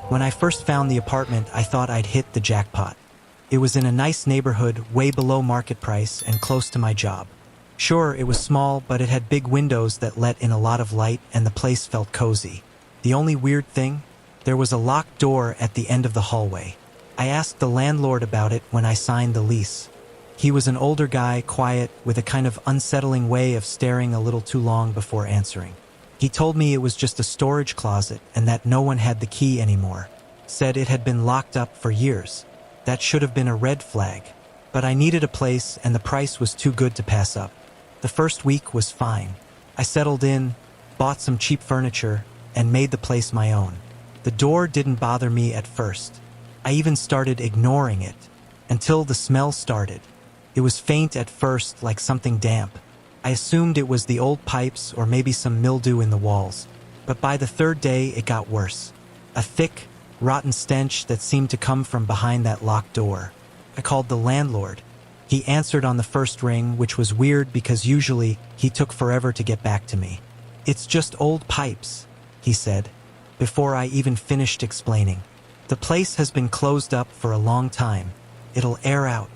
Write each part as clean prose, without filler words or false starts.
When I first found the apartment, I thought I'd hit the jackpot. It was in a nice neighborhood, way below market price and close to my job. Sure, it was small, but it had big windows that let in a lot of light and the place felt cozy. The only weird thing? There was a locked door at the end of the hallway. I asked the landlord about it when I signed the lease. He was an older guy, quiet, with a kind of unsettling way of staring a little too long before answering. He told me it was just a storage closet and that no one had the key anymore. Said it had been locked up for years. That should have been a red flag. But I needed a place and the price was too good to pass up. The first week was fine. I settled in, bought some cheap furniture, and made the place my own. The door didn't bother me at first. I even started ignoring it, until the smell started. It was faint at first, like something damp. I assumed it was the old pipes or maybe some mildew in the walls. But by the third day, it got worse. A thick, rotten stench that seemed to come from behind that locked door. I called the landlord. He answered on the first ring, which was weird because usually he took forever to get back to me. "It's just old pipes," he said, before I even finished explaining. "The place has been closed up for a long time. It'll air out."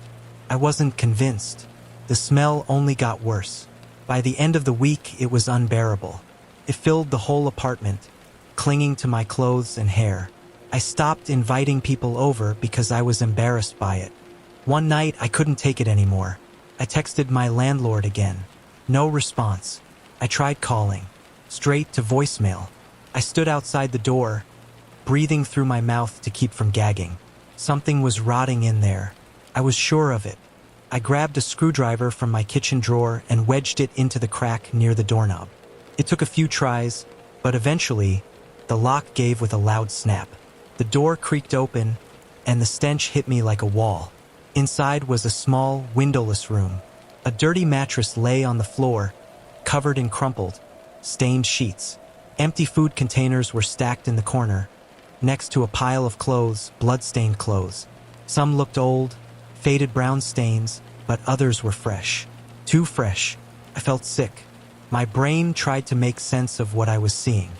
I wasn't convinced. The smell only got worse. By the end of the week, it was unbearable. It filled the whole apartment, clinging to my clothes and hair. I stopped inviting people over because I was embarrassed by it. One night, I couldn't take it anymore. I texted my landlord again. No response. I tried calling. Straight to voicemail. I stood outside the door, breathing through my mouth to keep from gagging. Something was rotting in there. I was sure of it. I grabbed a screwdriver from my kitchen drawer and wedged it into the crack near the doorknob. It took a few tries, but eventually, the lock gave with a loud snap. The door creaked open, and the stench hit me like a wall. Inside was a small, windowless room. A dirty mattress lay on the floor, covered in crumpled, stained sheets. Empty food containers were stacked in the corner, next to a pile of clothes, blood-stained clothes. Some looked old, faded brown stains, but others were fresh. Too fresh. I felt sick. My brain tried to make sense of what I was seeing.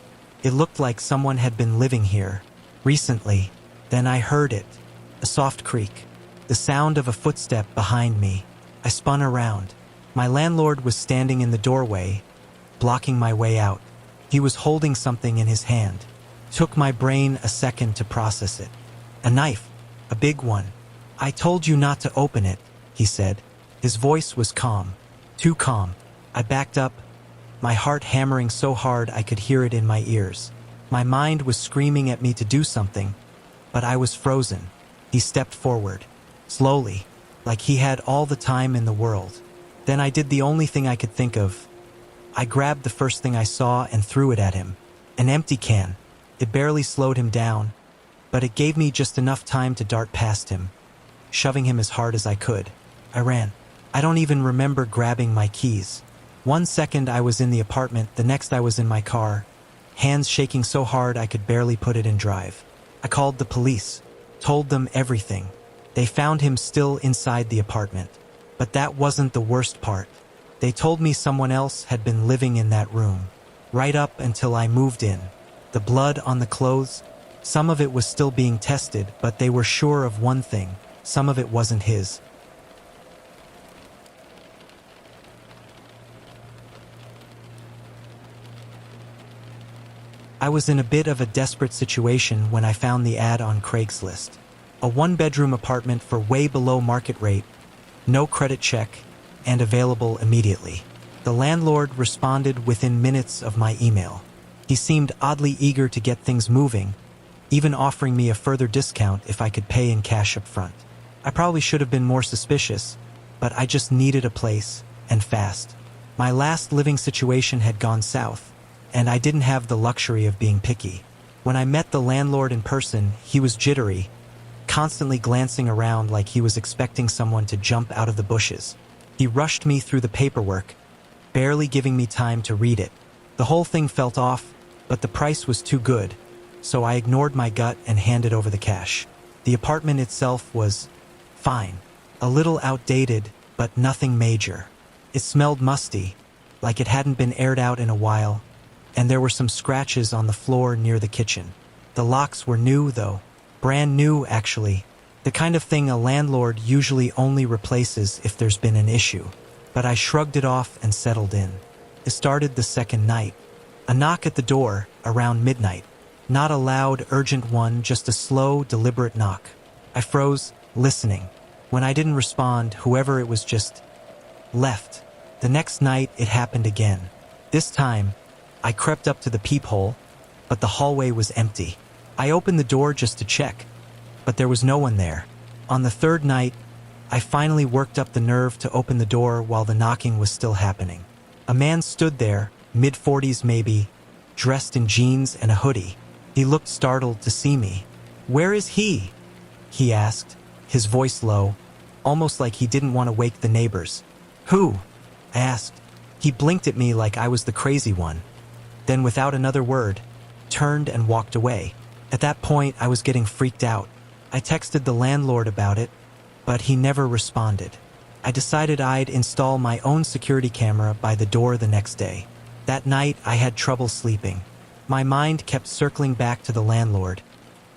It looked like someone had been living here recently. Then I heard it. A soft creak. The sound of a footstep behind me. I spun around. My landlord was standing in the doorway, blocking my way out. He was holding something in his hand. Took my brain a second to process it. A knife. A big one. "I told you not to open it," he said. His voice was calm. Too calm. I backed up, my heart hammering so hard I could hear it in my ears. My mind was screaming at me to do something, but I was frozen. He stepped forward. Slowly, like he had all the time in the world. Then I did the only thing I could think of. I grabbed the first thing I saw and threw it at him. An empty can. It barely slowed him down, but it gave me just enough time to dart past him, shoving him as hard as I could. I ran. I don't even remember grabbing my keys. 1 second I was in the apartment, the next I was in my car, hands shaking so hard I could barely put it in drive. I called the police, told them everything. They found him still inside the apartment. But that wasn't the worst part. They told me someone else had been living in that room, right up until I moved in. The blood on the clothes, some of it was still being tested, but they were sure of one thing: some of it wasn't his. I was in a bit of a desperate situation when I found the ad on Craigslist. A one-bedroom apartment for way below market rate, no credit check, and available immediately. The landlord responded within minutes of my email. He seemed oddly eager to get things moving, even offering me a further discount if I could pay in cash up front. I probably should have been more suspicious, but I just needed a place, and fast. My last living situation had gone south, and I didn't have the luxury of being picky. When I met the landlord in person, he was jittery, constantly glancing around like he was expecting someone to jump out of the bushes. He rushed me through the paperwork, barely giving me time to read it. The whole thing felt off, but the price was too good, so I ignored my gut and handed over the cash. The apartment itself was fine, a little outdated, but nothing major. It smelled musty, like it hadn't been aired out in a while, and there were some scratches on the floor near the kitchen. The locks were new, though. Brand new, actually. The kind of thing a landlord usually only replaces if there's been an issue. But I shrugged it off and settled in. It started the second night. A knock at the door, around midnight. Not a loud, urgent one, just a slow, deliberate knock. I froze, listening. When I didn't respond, whoever it was just left. The next night, it happened again. This time, I crept up to the peephole, but the hallway was empty. I opened the door just to check, but there was no one there. On the third night, I finally worked up the nerve to open the door while the knocking was still happening. A man stood there, mid-40s maybe, dressed in jeans and a hoodie. He looked startled to see me. "Where is he?" he asked, his voice low, almost like he didn't want to wake the neighbors. "Who?" I asked. He blinked at me like I was the crazy one. Then, without another word, turned and walked away. At that point, I was getting freaked out. I texted the landlord about it, but he never responded. I decided I'd install my own security camera by the door the next day. That night, I had trouble sleeping. My mind kept circling back to the landlord,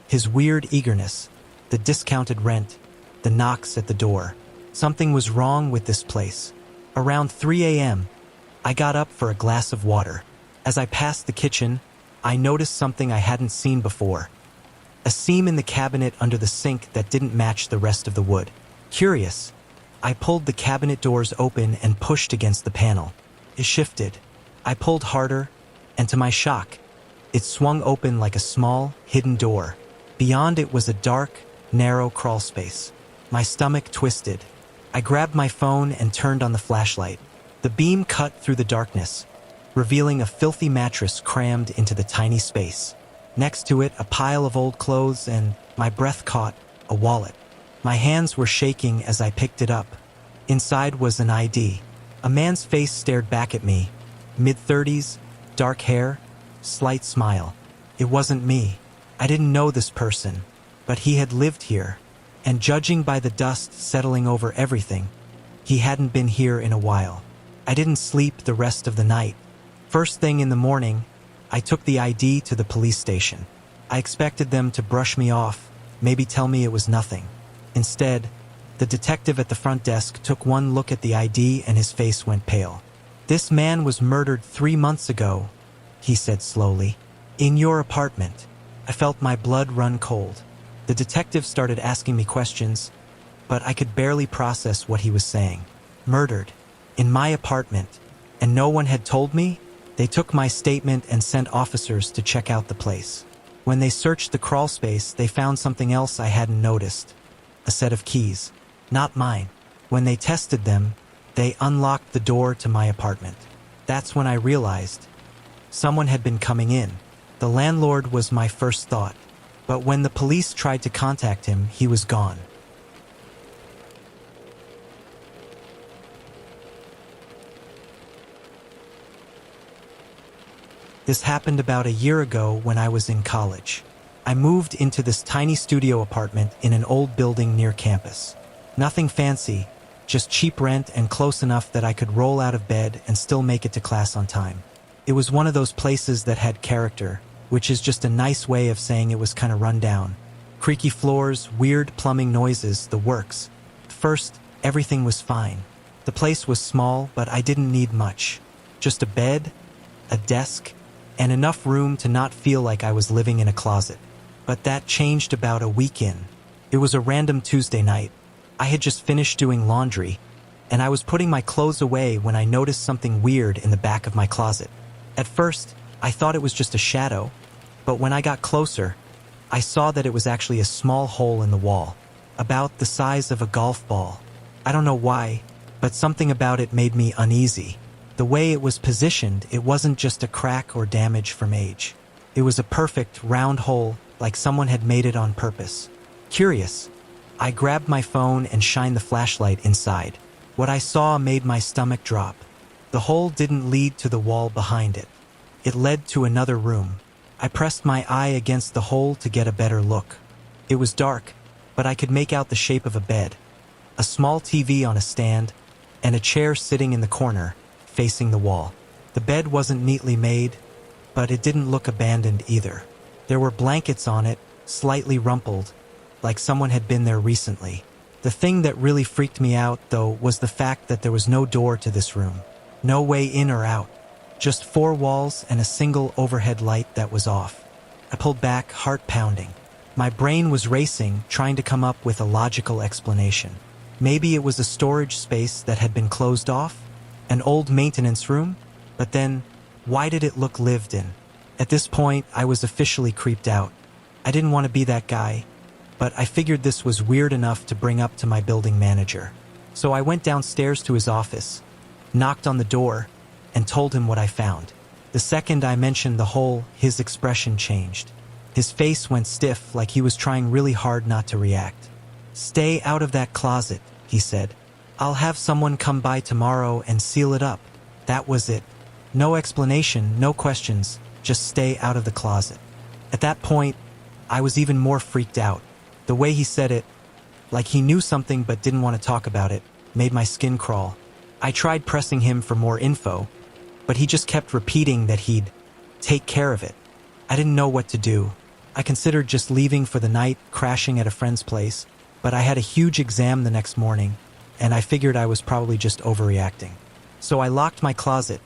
his weird eagerness, the discounted rent, the knocks at the door. Something was wrong with this place. Around 3 a.m., I got up for a glass of water. As I passed the kitchen, I noticed something I hadn't seen before. A seam in the cabinet under the sink that didn't match the rest of the wood. Curious, I pulled the cabinet doors open and pushed against the panel. It shifted. I pulled harder, and to my shock, it swung open like a small, hidden door. Beyond it was a dark, narrow crawl space. My stomach twisted. I grabbed my phone and turned on the flashlight. The beam cut through the darkness, revealing a filthy mattress crammed into the tiny space. Next to it, a pile of old clothes and, my breath caught, a wallet. My hands were shaking as I picked it up. Inside was an ID. A man's face stared back at me. Mid-30s, dark hair, slight smile. It wasn't me. I didn't know this person, but he had lived here, and judging by the dust settling over everything, he hadn't been here in a while. I didn't sleep the rest of the night. First thing in the morning, I took the ID to the police station. I expected them to brush me off, maybe tell me it was nothing. Instead, the detective at the front desk took one look at the ID and his face went pale. "This man was murdered 3 months ago," he said slowly. "In your apartment." I felt my blood run cold. The detective started asking me questions, but I could barely process what he was saying. Murdered. In my apartment. And no one had told me? They took my statement and sent officers to check out the place. When they searched the crawl space, they found something else I hadn't noticed. A set of keys. Not mine. When they tested them, they unlocked the door to my apartment. That's when I realized someone had been coming in. The landlord was my first thought, but when the police tried to contact him, he was gone. This happened about a year ago when I was in college. I moved into this tiny studio apartment in an old building near campus. Nothing fancy, just cheap rent and close enough that I could roll out of bed and still make it to class on time. It was one of those places that had character, which is just a nice way of saying it was kind of run down. Creaky floors, weird plumbing noises, the works. At first, everything was fine. The place was small, but I didn't need much. Just a bed, a desk, and enough room to not feel like I was living in a closet. But that changed about a week in. It was a random Tuesday night. I had just finished doing laundry, and I was putting my clothes away when I noticed something weird in the back of my closet. At first, I thought it was just a shadow, but when I got closer, I saw that it was actually a small hole in the wall, about the size of a golf ball. I don't know why, but something about it made me uneasy. The way it was positioned, it wasn't just a crack or damage from age. It was a perfect, round hole, like someone had made it on purpose. Curious, I grabbed my phone and shined the flashlight inside. What I saw made my stomach drop. The hole didn't lead to the wall behind it. It led to another room. I pressed my eye against the hole to get a better look. It was dark, but I could make out the shape of a bed, a small TV on a stand, and a chair sitting in the corner, facing the wall. The bed wasn't neatly made, but it didn't look abandoned either. There were blankets on it, slightly rumpled, like someone had been there recently. The thing that really freaked me out, though, was the fact that there was no door to this room. No way in or out. Just 4 walls and a single overhead light that was off. I pulled back, heart pounding. My brain was racing, trying to come up with a logical explanation. Maybe it was a storage space that had been closed off? An old maintenance room? But then, why did it look lived in? At this point, I was officially creeped out. I didn't want to be that guy, but I figured this was weird enough to bring up to my building manager. So I went downstairs to his office, knocked on the door, and told him what I found. The second I mentioned the hole, his expression changed. His face went stiff, like he was trying really hard not to react. "Stay out of that closet," he said. "I'll have someone come by tomorrow and seal it up." That was it. No explanation, no questions, just stay out of the closet. At that point, I was even more freaked out. The way he said it, like he knew something but didn't want to talk about it, made my skin crawl. I tried pressing him for more info, but he just kept repeating that he'd take care of it. I didn't know what to do. I considered just leaving for the night, crashing at a friend's place, but I had a huge exam the next morning, and I figured I was probably just overreacting. So I locked my closet,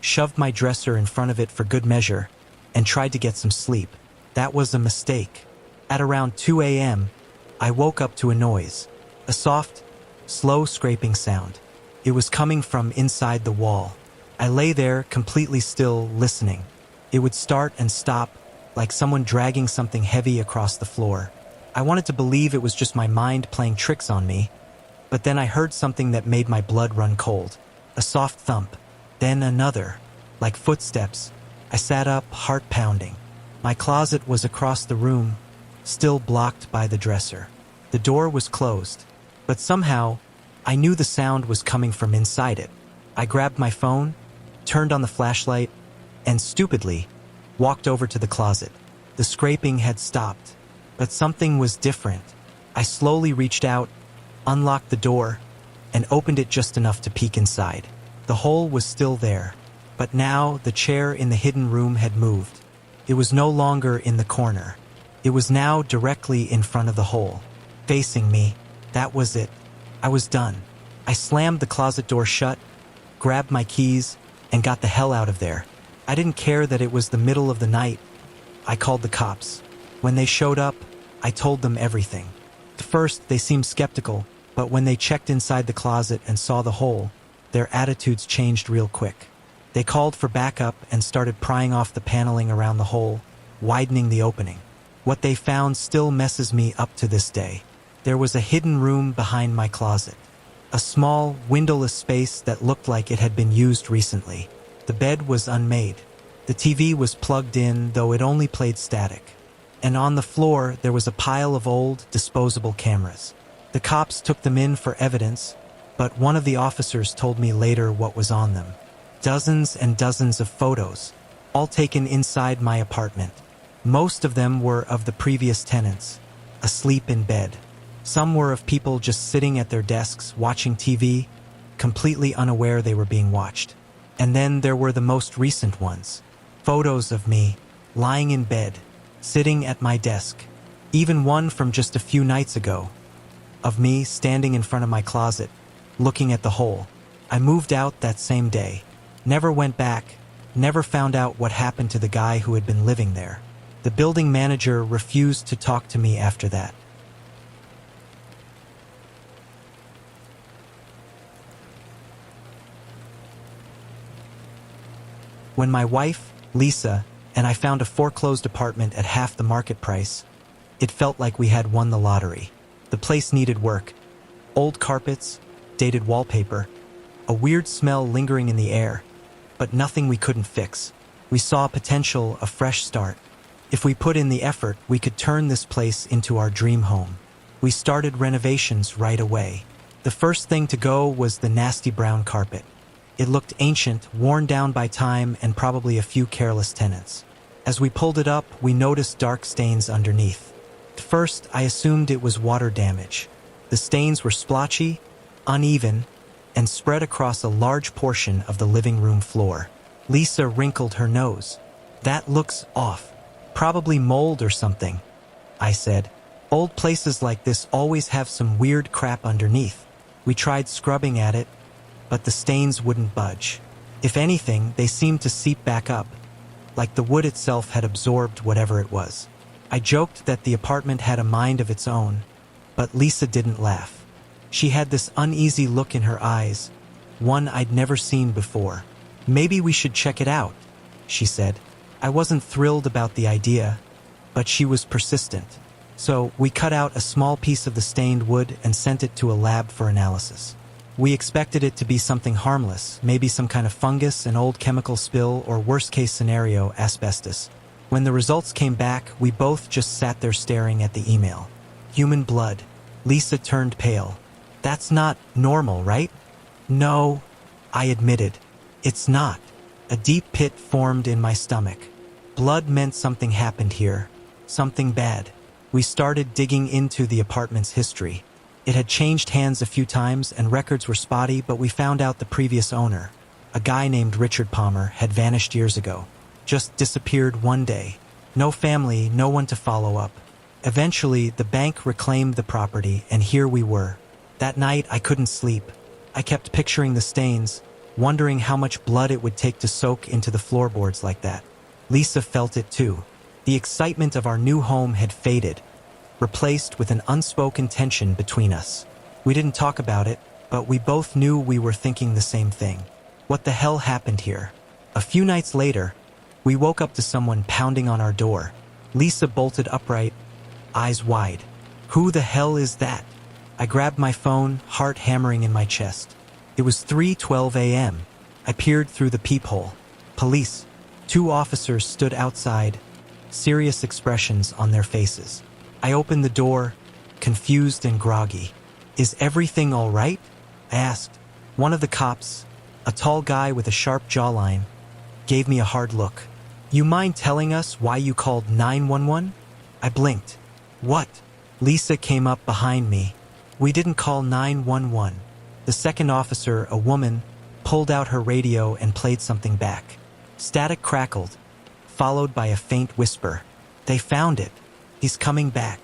shoved my dresser in front of it for good measure, and tried to get some sleep. That was a mistake. At around 2 a.m., I woke up to a noise, a soft, slow scraping sound. It was coming from inside the wall. I lay there, completely still, listening. It would start and stop, like someone dragging something heavy across the floor. I wanted to believe it was just my mind playing tricks on me, but then I heard something that made my blood run cold. A soft thump, then another, like footsteps. I sat up, heart pounding. My closet was across the room, still blocked by the dresser. The door was closed, but somehow, I knew the sound was coming from inside it. I grabbed my phone, turned on the flashlight, and stupidly, walked over to the closet. The scraping had stopped, but something was different. I slowly reached out, unlocked the door, and opened it just enough to peek inside. The hole was still there, but now the chair in the hidden room had moved. It was no longer in the corner. It was now directly in front of the hole, facing me. That was it. I was done. I slammed the closet door shut, grabbed my keys, and got the hell out of there. I didn't care that it was the middle of the night. I called the cops. When they showed up, I told them everything. At first, they seemed skeptical, but when they checked inside the closet and saw the hole, their attitudes changed real quick. They called for backup and started prying off the paneling around the hole, widening the opening. What they found still messes me up to this day. There was a hidden room behind my closet. A small, windowless space that looked like it had been used recently. The bed was unmade. The TV was plugged in, though it only played static. And on the floor, there was a pile of old, disposable cameras. The cops took them in for evidence, but one of the officers told me later what was on them. Dozens and dozens of photos, all taken inside my apartment. Most of them were of the previous tenants, asleep in bed. Some were of people just sitting at their desks, watching TV, completely unaware they were being watched. And then there were the most recent ones. Photos of me, lying in bed, sitting at my desk. Even one from just a few nights ago, of me standing in front of my closet, looking at the hole. I moved out that same day. Never went back, never found out what happened to the guy who had been living there. The building manager refused to talk to me after that. When my wife, Lisa, and I found a foreclosed apartment at half the market price, it felt like we had won the lottery. The place needed work. Old carpets, dated wallpaper, a weird smell lingering in the air, but nothing we couldn't fix. We saw potential, a fresh start. If we put in the effort, we could turn this place into our dream home. We started renovations right away. The first thing to go was the nasty brown carpet. It looked ancient, worn down by time and probably a few careless tenants. As we pulled it up, we noticed dark stains underneath. At first, I assumed it was water damage. The stains were splotchy, uneven, and spread across a large portion of the living room floor. Lisa wrinkled her nose. "That looks off. Probably mold or something, I said. Old places like this always have some weird crap underneath. We tried scrubbing at it, but the stains wouldn't budge. If anything, they seemed to seep back up, like the wood itself had absorbed whatever it was. I joked that the apartment had a mind of its own, but Lisa didn't laugh. She had this uneasy look in her eyes, one I'd never seen before. Maybe we should check it out, she said. I wasn't thrilled about the idea, but she was persistent. So we cut out a small piece of the stained wood and sent it to a lab for analysis. We expected it to be something harmless, maybe some kind of fungus, an old chemical spill, or worst-case scenario, asbestos. When the results came back, we both just sat there staring at the email. Human blood. Lisa turned pale. That's not normal, right? No, I admitted. It's not. A deep pit formed in my stomach. Blood meant something happened here. Something bad. We started digging into the apartment's history. It had changed hands a few times and records were spotty, but we found out the previous owner, a guy named Richard Palmer, had vanished years ago. Just disappeared one day. No family, no one to follow up. Eventually, the bank reclaimed the property, and here we were. That night, I couldn't sleep. I kept picturing the stains, wondering how much blood it would take to soak into the floorboards like that. Lisa felt it too. The excitement of our new home had faded, replaced with an unspoken tension between us. We didn't talk about it, but we both knew we were thinking the same thing. What the hell happened here? A few nights later, we woke up to someone pounding on our door. Lisa bolted upright, eyes wide. Who the hell is that? I grabbed my phone, heart hammering in my chest. It was 3:12 a.m. I peered through the peephole. Police. 2 officers stood outside, serious expressions on their faces. I opened the door, confused and groggy. Is everything all right? I asked. One of the cops, a tall guy with a sharp jawline, gave me a hard look. You mind telling us why you called 911? I blinked. What? Lisa came up behind me. We didn't call 911. The second officer, a woman, pulled out her radio and played something back. Static crackled, followed by a faint whisper. They found it. He's coming back.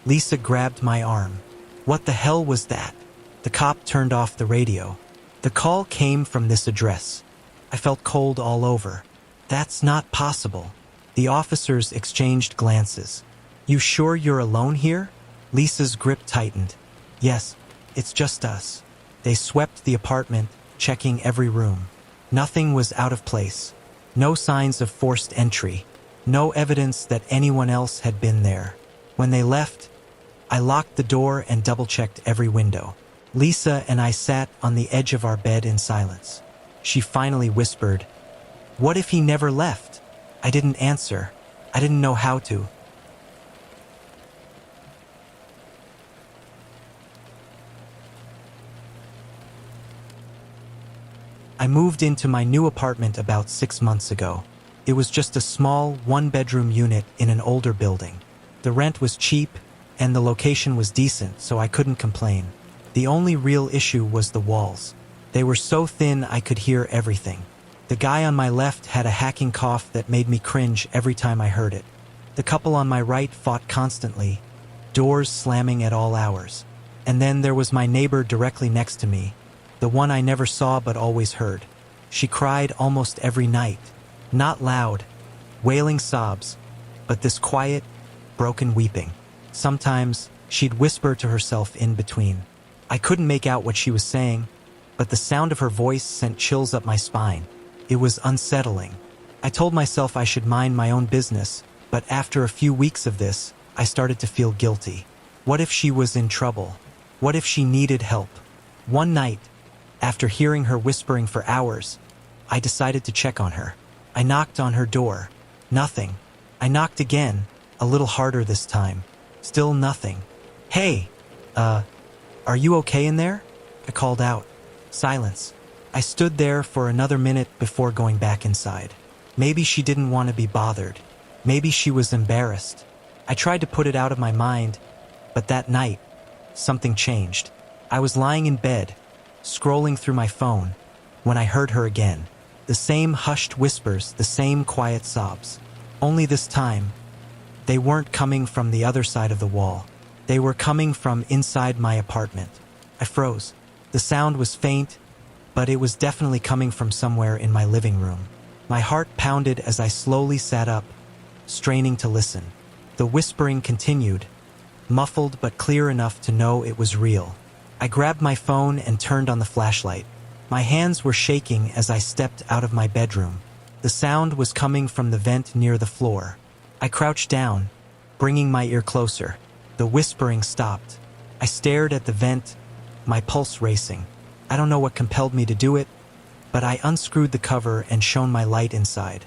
Lisa grabbed my arm. What the hell was that? The cop turned off the radio. The call came from this address. I felt cold all over. That's not possible. The officers exchanged glances. You sure you're alone here? Lisa's grip tightened. Yes, it's just us. They swept the apartment, checking every room. Nothing was out of place. No signs of forced entry. No evidence that anyone else had been there. When they left, I locked the door and double-checked every window. Lisa and I sat on the edge of our bed in silence. She finally whispered, "What if he never left?" I didn't answer. I didn't know how to. I moved into my new apartment about 6 months ago. It was just a small, one-bedroom unit in an older building. The rent was cheap, and the location was decent, so I couldn't complain. The only real issue was the walls. They were so thin I could hear everything. The guy on my left had a hacking cough that made me cringe every time I heard it. The couple on my right fought constantly, doors slamming at all hours. And then there was my neighbor directly next to me, the one I never saw but always heard. She cried almost every night. Not loud, wailing sobs, but this quiet, broken weeping. Sometimes she'd whisper to herself in between. I couldn't make out what she was saying, but the sound of her voice sent chills up my spine. It was unsettling. I told myself I should mind my own business, but after a few weeks of this, I started to feel guilty. What if she was in trouble? What if she needed help? One night, after hearing her whispering for hours, I decided to check on her. I knocked on her door. Nothing. I knocked again, a little harder this time. Still nothing. Hey, are you okay in there? I called out. Silence. I stood there for another minute before going back inside. Maybe she didn't want to be bothered. Maybe she was embarrassed. I tried to put it out of my mind, but that night, something changed. I was lying in bed, scrolling through my phone, when I heard her again. The same hushed whispers, the same quiet sobs. Only this time, They weren't coming from the other side of the wall. They were coming from inside my apartment. I froze. The sound was faint, but it was definitely coming from somewhere in my living room. My heart pounded as I slowly sat up, straining to listen. The whispering continued, muffled but clear enough to know it was real. I grabbed my phone and turned on the flashlight. My hands were shaking as I stepped out of my bedroom. The sound was coming from the vent near the floor. I crouched down, bringing my ear closer. The whispering stopped. I stared at the vent, my pulse racing. I don't know what compelled me to do it, but I unscrewed the cover and shone my light inside.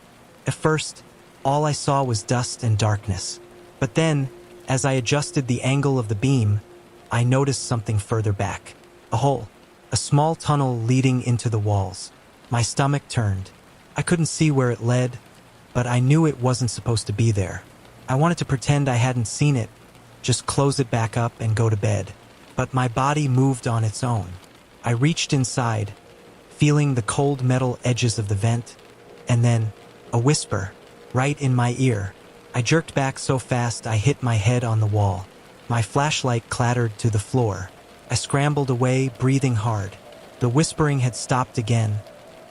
At first, all I saw was dust and darkness. But then, as I adjusted the angle of the beam, I noticed something further back. A hole. A small tunnel leading into the walls. My stomach turned. I couldn't see where it led, but I knew it wasn't supposed to be there. I wanted to pretend I hadn't seen it, just close it back up and go to bed. But my body moved on its own. I reached inside, feeling the cold metal edges of the vent, and then a whisper, right in my ear. I jerked back so fast I hit my head on the wall. My flashlight clattered to the floor. I scrambled away, breathing hard. The whispering had stopped again,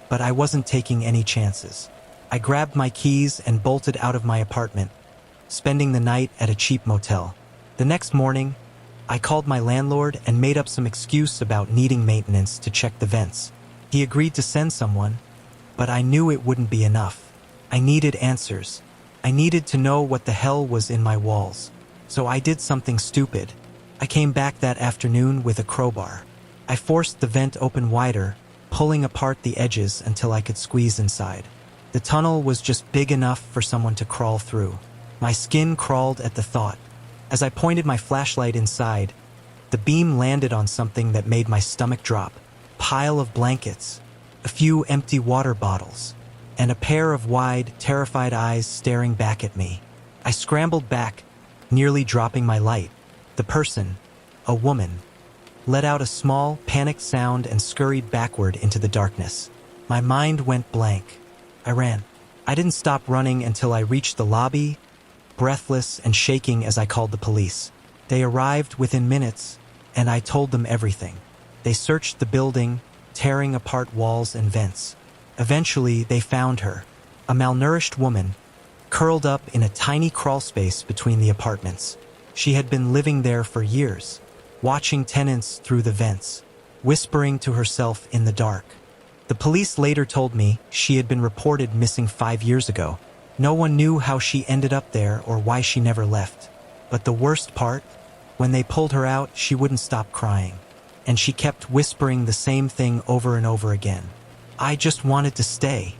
but I wasn't taking any chances. I grabbed my keys and bolted out of my apartment, spending the night at a cheap motel. The next morning, I called my landlord and made up some excuse about needing maintenance to check the vents. He agreed to send someone, but I knew it wouldn't be enough. I needed answers. I needed to know what the hell was in my walls. So I did something stupid. I came back that afternoon with a crowbar. I forced the vent open wider, pulling apart the edges until I could squeeze inside. The tunnel was just big enough for someone to crawl through. My skin crawled at the thought. As I pointed my flashlight inside, the beam landed on something that made my stomach drop. A pile of blankets, a few empty water bottles, and a pair of wide, terrified eyes staring back at me. I scrambled back, nearly dropping my light. The person, a woman, let out a small, panicked sound and scurried backward into the darkness. My mind went blank. I ran. I didn't stop running until I reached the lobby, breathless and shaking as I called the police. They arrived within minutes, and I told them everything. They searched the building, tearing apart walls and vents. Eventually, they found her, a malnourished woman, curled up in a tiny crawl space between the apartments. She had been living there for years, watching tenants through the vents, whispering to herself in the dark. The police later told me she had been reported missing 5 years ago. No one knew how she ended up there or why she never left. But the worst part, when they pulled her out, she wouldn't stop crying. And she kept whispering the same thing over and over again. I just wanted to stay.